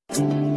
And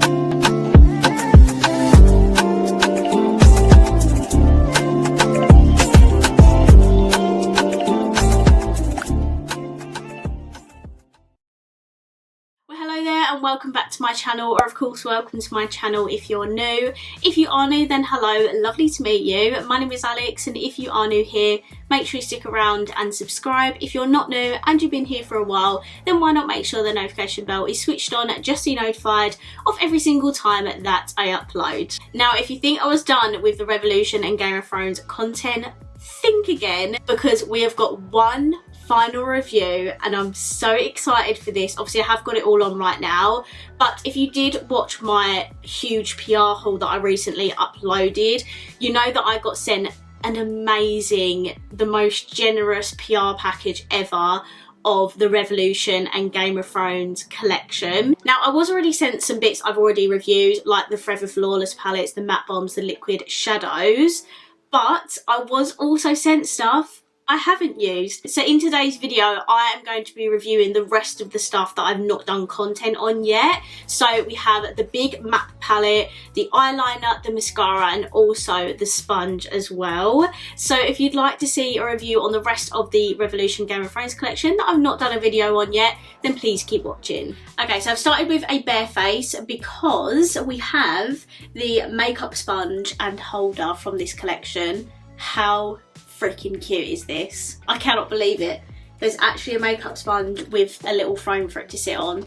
welcome back to my channel, or of course welcome to my channel if you're new. If you are new, then hello, lovely to meet you. My name is Alex, and if you are new here, make sure you stick around and subscribe. If you're not new and you've been here for a while, then why not make sure the notification bell is switched on just so you're notified of every single time that I upload. Now, if you think I was done with the Revolution and Game of Thrones content, think again, because we have got one final review and I'm so excited for this. Obviously I have got it all on right now, but if you did watch my huge PR haul that I recently uploaded, you know that I got sent an amazing, the most generous PR package ever of the Revolution and Game of Thrones collection. Now, I was already sent some bits I've already reviewed, like the Forever Flawless palettes, the matte bombs, the liquid shadows, but I was also sent stuff I haven't used. So in today's video, I am going to be reviewing the rest of the stuff that I've not done content on yet. So we have the big matte palette, the eyeliner, the mascara, and also the sponge as well. So if you'd like to see a review on the rest of the Revolution Game of Thrones collection that I've not done a video on yet, then please keep watching. Okay, so I've started with a bare face because we have the makeup sponge and holder from this collection. How freaking cute is this? I cannot believe it. There's actually a makeup sponge with a little frame for it to sit on.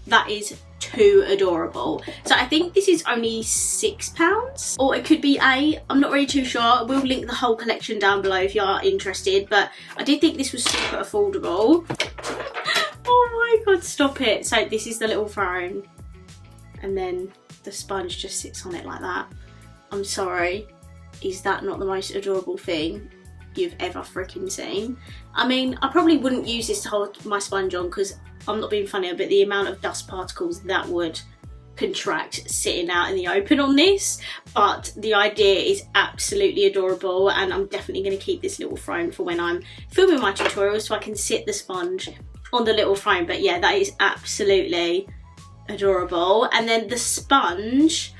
That is too adorable. So I think this is only £6, or it could be £8. I'm not really too sure. We'll link the whole collection down below if you are interested, but I did think this was super affordable. Oh my god, stop it. So this is the little frame, and then the sponge just sits on it like that. I'm sorry, is that not the most adorable thing you've ever freaking seen? I mean, I probably wouldn't use this to hold my sponge on because I'm not being funny, but the amount of dust particles that would contract sitting out in the open on this, but the idea is absolutely adorable, and I'm definitely going to keep this little frame for when I'm filming my tutorials so I can sit the sponge on the little frame. But yeah, that is absolutely adorable. And then the sponge,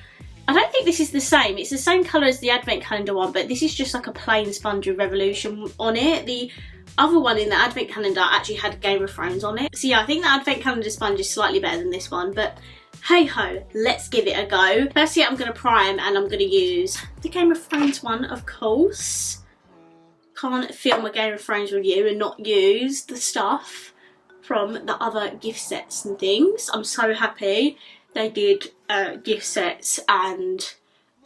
I don't think this is the same. It's the same colour as the advent calendar one, but this is just like a plain sponge with Revolution on it. The other one in the advent calendar actually had Game of Thrones on it. So yeah, I think the advent calendar sponge is slightly better than this one, but hey ho, let's give it a go. Firstly, I'm going to prime, and I'm going to use the Game of Thrones one, of course. Can't film a Game of Thrones review and not use the stuff from the other gift sets and things. I'm so happy they did gift sets and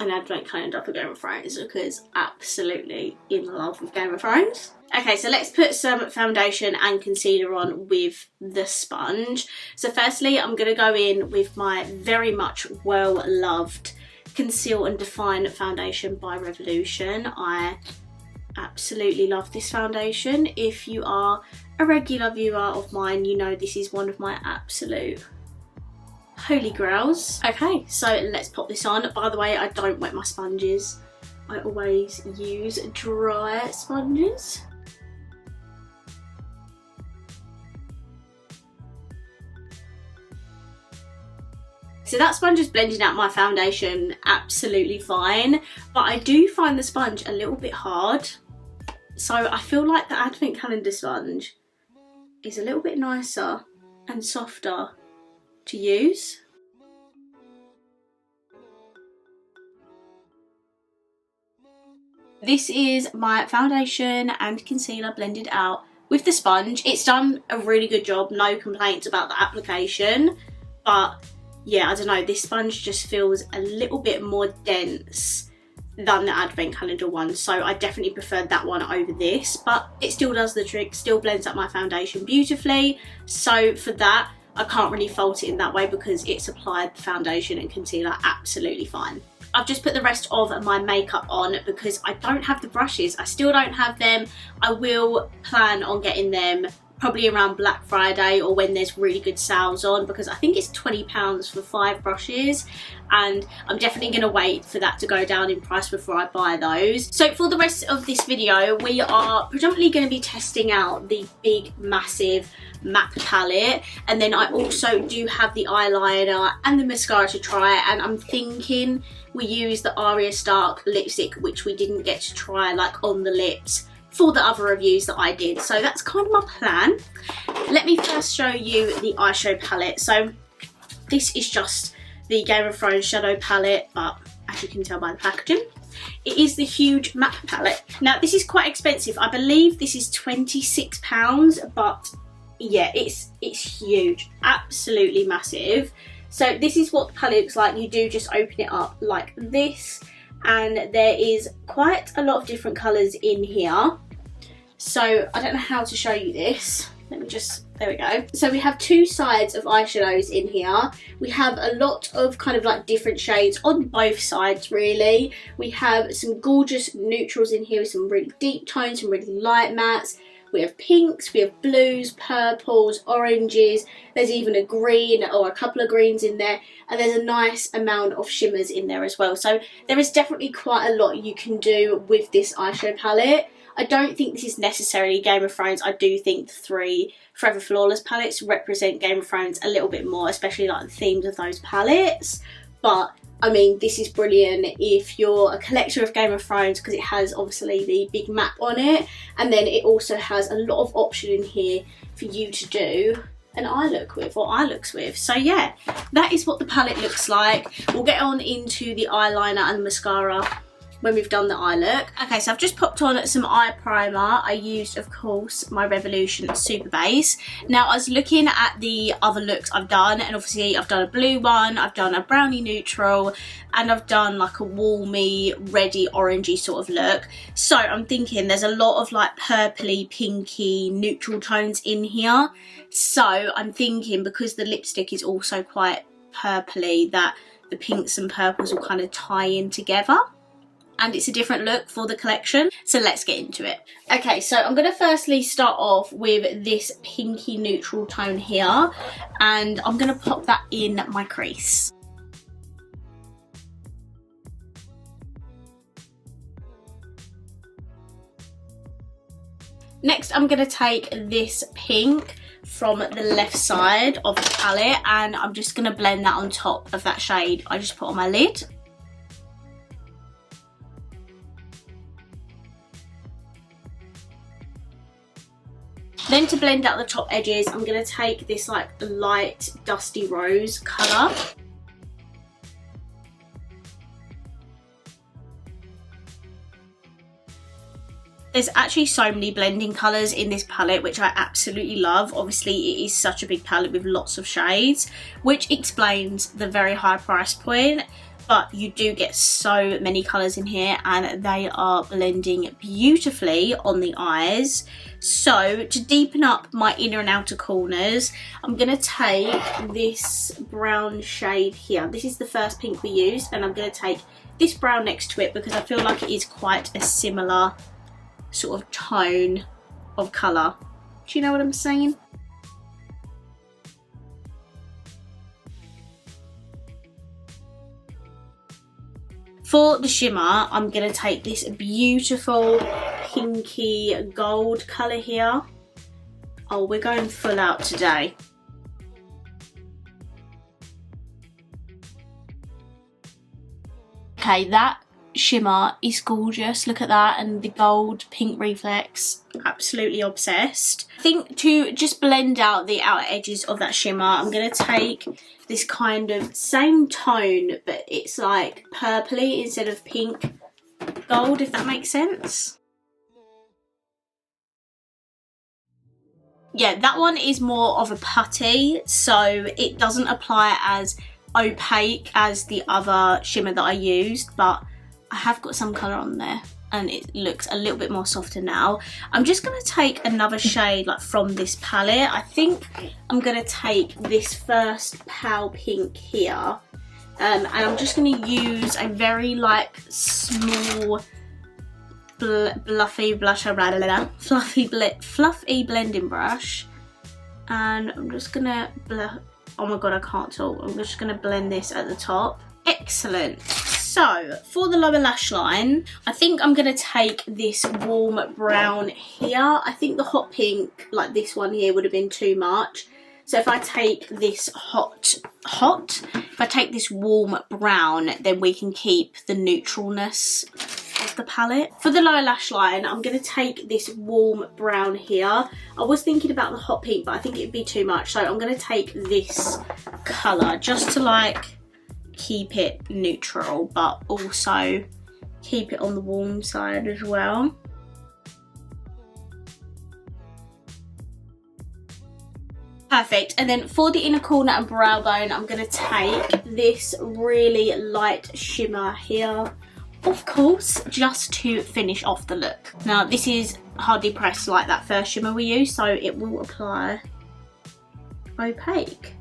an advent calendar for Game of Thrones, because absolutely in love with Game of Thrones. Okay, so let's put some foundation and concealer on with the sponge. So firstly, I'm going to go in with my very much well-loved Conceal and Define foundation by Revolution. I absolutely love this foundation. If you are a regular viewer of mine, you know this is one of my absolute holy grails. Okay, so let's pop this on. By the way, I don't wet my sponges. I always use dry sponges. So that sponge is blending out my foundation absolutely fine, but I do find the sponge a little bit hard. So I feel like the advent calendar sponge is a little bit nicer and softer to use. This is my foundation and concealer blended out with the sponge. It's done a really good job, no complaints about the application, but yeah, I don't know, this sponge just feels a little bit more dense than the advent calendar one, so I definitely preferred that one over this, but it still does the trick, still blends up my foundation beautifully. So for that, I can't really fault it in that way because it's applied the foundation and concealer absolutely fine. I've just put the rest of my makeup on because I don't have the brushes. I still don't have them. I will plan on getting them probably around Black Friday or when there's really good sales on, because I think it's £20 for 5 brushes, and I'm definitely going to wait for that to go down in price before I buy those. So for the rest of this video, we are predominantly going to be testing out the big massive MAC palette, and then I also do have the eyeliner and the mascara to try, and I'm thinking we use the Ayra Stark lipstick, which we didn't get to try like on the lips for the other reviews that I did. So that's kind of my plan. Let me first show you the eyeshadow palette. So this is just the Game of Thrones shadow palette, but as you can tell by the packaging, it is the huge MAC palette. Now this is quite expensive. I believe this is £26, but yeah, it's huge, absolutely massive. So this is what the palette looks like. You do just open it up like this, and there is quite a lot of different colours in here. So I don't know how to show you this. Let me just, there we go. So we have 2 sides of eyeshadows in here. We have a lot of kind of like different shades on both sides really. We have some gorgeous neutrals in here with some really deep tones, some really light mattes. We have pinks, we have blues, purples, oranges. There's even a green or a couple of greens in there. And there's a nice amount of shimmers in there as well. So there is definitely quite a lot you can do with this eyeshadow palette. I don't think this is necessarily Game of Thrones. I do think the 3 Forever Flawless palettes represent Game of Thrones a little bit more, especially like the themes of those palettes. But I mean, this is brilliant if you're a collector of Game of Thrones, because it has obviously the big map on it, and then it also has a lot of option in here for you to do an eye look with, or eye looks with. So yeah, that is what the palette looks like. We'll get on into the eyeliner and the mascara when we've done the eye look. Okay, so I've just popped on some eye primer. I used, of course, my Revolution Super Base. Now, I was looking at the other looks I've done, and obviously I've done a blue one, I've done a brownie neutral, and I've done like a warmy, reddy, orangey sort of look. So I'm thinking there's a lot of like purpley, pinky, neutral tones in here. So I'm thinking, because the lipstick is also quite purpley, that the pinks and purples will kind of tie in together. And it's a different look for the collection, so let's get into it. Okay, so I'm going to firstly start off with this pinky neutral tone here, and I'm going to pop that in my crease. Next, I'm going to take this pink from the left side of the palette, and I'm just going to blend that on top of that shade I just put on my lid. Then to blend out the top edges, I'm going to take this like light dusty rose colour. There's actually so many blending colours in this palette, which I absolutely love. Obviously it is such a big palette with lots of shades, which explains the very high price point. But you do get so many colours in here, and they are blending beautifully on the eyes. So to deepen up my inner and outer corners, I'm going to take this brown shade here. This is the first pink we used, and I'm going to take this brown next to it because I feel like it is quite a similar sort of tone of colour. Do you know what I'm saying? For the shimmer, I'm going to take this beautiful pinky gold colour here. Oh, we're going full out today. Okay, that shimmer is gorgeous. Look at that, and the gold pink reflex. Absolutely obsessed. I think to just blend out the outer edges of that shimmer, I'm going to take this kind of same tone, but it's like purpley instead of pink gold, if that makes sense. Yeah, that one is more of a putty, so it doesn't apply as opaque as the other shimmer that I used, but I have got some colour on there and it looks a little bit more softer now. I'm just going to take another shade like from this palette. I think I'm going to take this first pale pink here, and I'm just going to use a very like small fluffy blusher, fluffy blending brush, And I'm just gonna oh my god, I can't talk. I'm just gonna blend this at the top. Excellent. So for the lower lash line, I think I'm gonna take this warm brown here. I think the hot pink, like this one here, would have been too much. So if I take this if I take this warm brown, then we can keep the neutralness of the palette. For the lower lash line, I'm going to take this warm brown here. I was thinking about the hot pink, but I think it'd be too much. So I'm going to take this colour just to like keep it neutral, but also keep it on the warm side as well. Perfect. And then for the inner corner and brow bone, I'm going to take this really light shimmer here, of course, just to finish off the look. Now this is hardly pressed like that first shimmer we used, so it will apply opaque.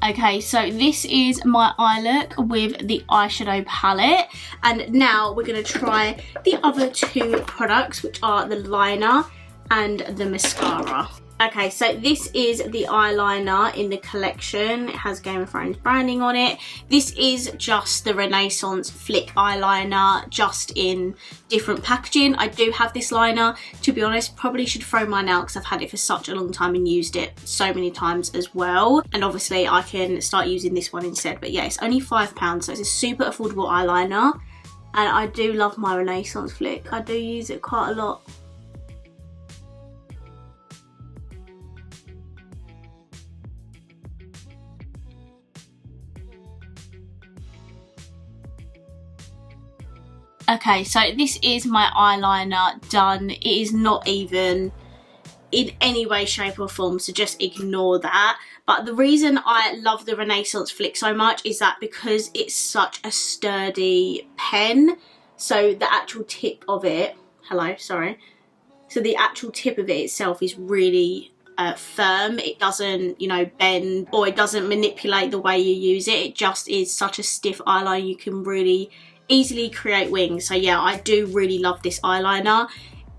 Okay, so this is my eye look with the eyeshadow palette, and now we're going to try the other two products, which are the liner and the mascara. Okay, so this is the eyeliner in the collection. It has Game of Thrones branding on it. This is just the Renaissance Flick eyeliner, just in different packaging. I do have this liner. To be honest, probably should throw mine out because I've had it for such a long time and used it so many times as well. And obviously I can start using this one instead. But yeah, it's only £5, so it's a super affordable eyeliner. And I do love my Renaissance Flick. I do use it quite a lot. Okay, so this is my eyeliner done. It is not even in any way, shape or form, so just ignore that. But the reason I love the Renaissance Flick so much is that because it's such a sturdy pen, so the actual tip of it, so the actual tip of it itself is really firm. It doesn't, you know, bend, or it doesn't manipulate the way you use it. It just is such a stiff eyeliner. You can really easily create wings. So yeah, I do really love this eyeliner.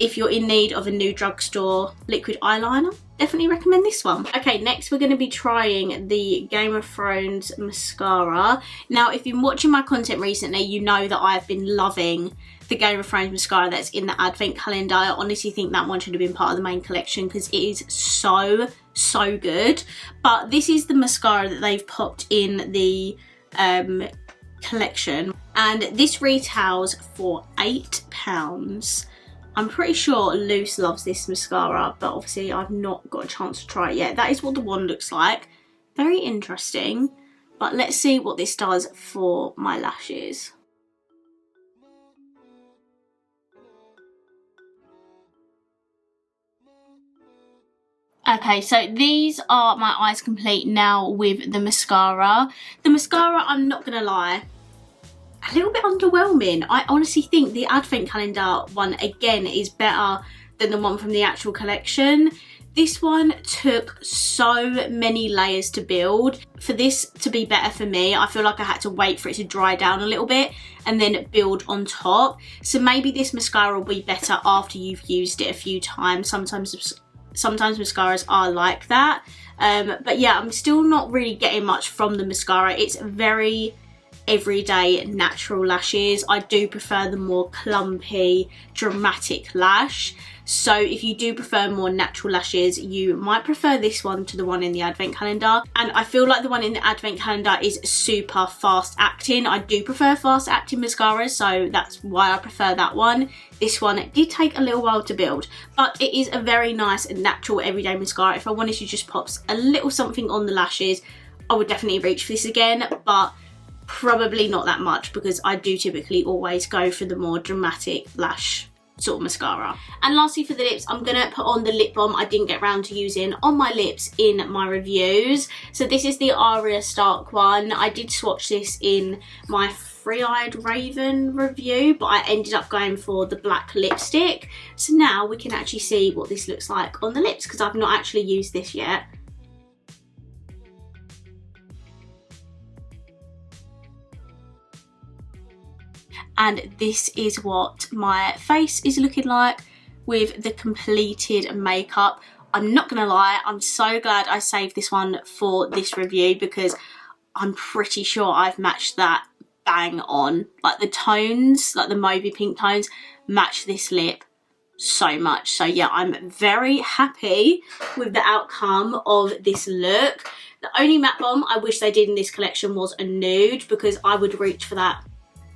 If you're in need of a new drugstore liquid eyeliner, definitely recommend this one. Okay, next we're going to be trying the Game of Thrones mascara. Now, if you've been watching my content recently, you know that I've been loving the Game of Thrones mascara that's in the advent calendar. I honestly think that one should have been part of the main collection because it is so good. But this is the mascara that they've popped in the collection, and this retails for £8. I'm pretty sure Luce loves this mascara, but obviously I've not got a chance to try it yet. That is what the wand looks like. Very interesting, but let's see what this does for my lashes. Okay, so these are my eyes complete now with the mascara. The mascara, I'm not gonna lie, a little bit underwhelming. I honestly think the advent calendar one again is better than the one from the actual collection. This one took so many layers to build. For this to be better for me, I feel like I had to wait for it to dry down a little bit and then build on top. So maybe this mascara will be better after you've used it a few times. Sometimes mascaras are like that. But yeah, I'm still not really getting much from the mascara. It's very everyday natural lashes. I do prefer the more clumpy, dramatic lash. So if you do prefer more natural lashes, you might prefer this one to the one in the advent calendar. And I feel like the one in the advent calendar is super fast acting. I do prefer fast acting mascaras, so that's why I prefer that one. This one did take a little while to build, but it is a very nice and natural everyday mascara. If I wanted to just pop a little something on the lashes, I would definitely reach for this again, but probably not that much because I do typically always go for the more dramatic lash sort of mascara. And lastly for the lips, I'm gonna put on the lip balm I didn't get around to using on my lips in my reviews. So this is the Ayra Stark one. I did swatch this in my Free-Eyed Raven review, but I ended up going for the black lipstick. So now we can actually see what this looks like on the lips because I've not actually used this yet. and this is what my face is looking like with the completed makeup. I'm not gonna lie, I'm so glad I saved this one for this review because I'm pretty sure I've matched that bang on. Like the tones, like the mauvey pink tones, match this lip so much. So yeah, I'm very happy with the outcome of this look. The only matte bomb I wish they did in this collection was a nude, because I would reach for that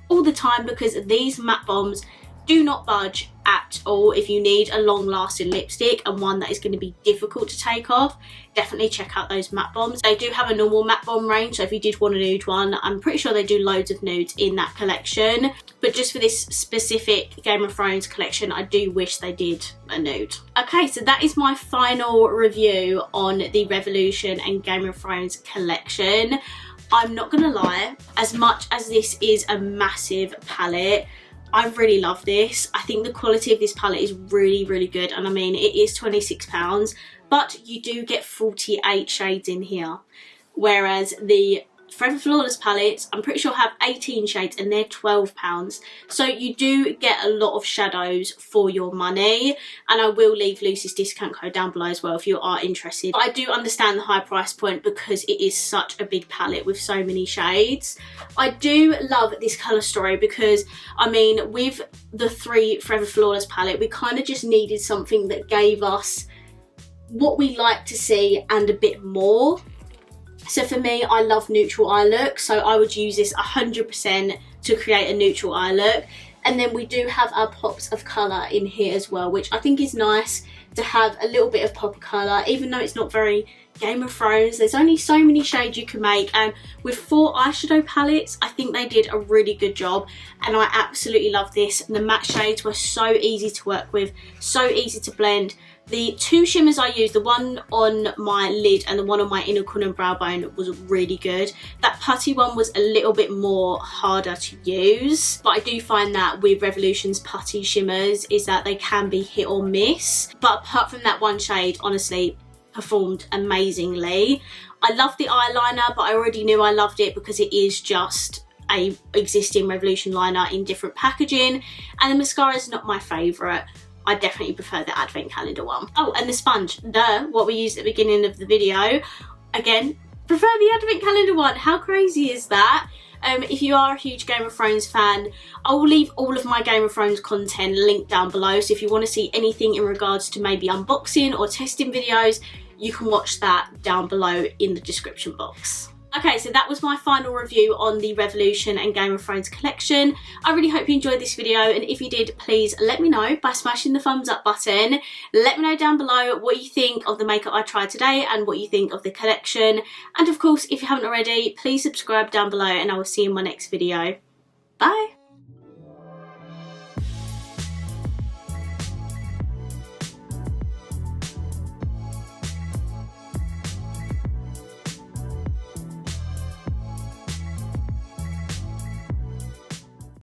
all the time, because these matte bombs do not budge at all. If you need a long lasting lipstick and one that is going to be difficult to take off, definitely check out those matte bombs. They do have a normal matte bomb range, so if you did want a nude one, I'm pretty sure they do loads of nudes in that collection, but just for this specific Game of Thrones collection, I do wish they did a nude. Okay, so that is my final review on the Revolution and Game of Thrones collection. I'm not gonna lie, as much as this is a massive palette, I really love this. I think the quality of this palette is really, really good. And I mean, it is £26, but you do get 48 shades in here. Whereas the Forever Flawless palettes, I'm pretty sure have 18 shades and they're £12. So you do get a lot of shadows for your money. And I will leave Lucy's discount code down below as well if you are interested. But I do understand the high price point because it is such a big palette with so many shades. I do love this colour story because, I mean, with the 3 Forever Flawless palette, we kind of just needed something that gave us what we like to see and a bit more. So for me, I love neutral eye look, so I would use this 100% to create a neutral eye look. And then we do have our pops of colour in here as well, which I think is nice to have a little bit of pop of colour, even though it's not very Game of Thrones. There's only so many shades you can make, and with 4 eyeshadow palettes, I think they did a really good job, and I absolutely love this. The matte shades were so easy to work with, so easy to blend. The 2 shimmers I used, the one on my lid and the one on my inner corner and brow bone, was really good. That putty one was a little bit more harder to use, but I do find that with Revolution's putty shimmers is that they can be hit or miss. But apart from that one shade, honestly, performed amazingly. I love the eyeliner, but I already knew I loved it because it is just a existing Revolution liner in different packaging. And the mascara is not my favourite. I definitely prefer the advent calendar one. Oh, and the sponge, what we used at the beginning of the video. Again, prefer the advent calendar one. How crazy is that? If you are a huge Game of Thrones fan, I will leave all of my Game of Thrones content linked down below. So if you want to see anything in regards to maybe unboxing or testing videos, you can watch that down below in the description box. Okay, so that was my final review on the Revolution and Game of Thrones collection. I really hope you enjoyed this video, and if you did, please let me know by smashing the thumbs up button. Let me know down below what you think of the makeup I tried today and what you think of the collection. And of course, if you haven't already, please subscribe down below, and I will see you in my next video. Bye!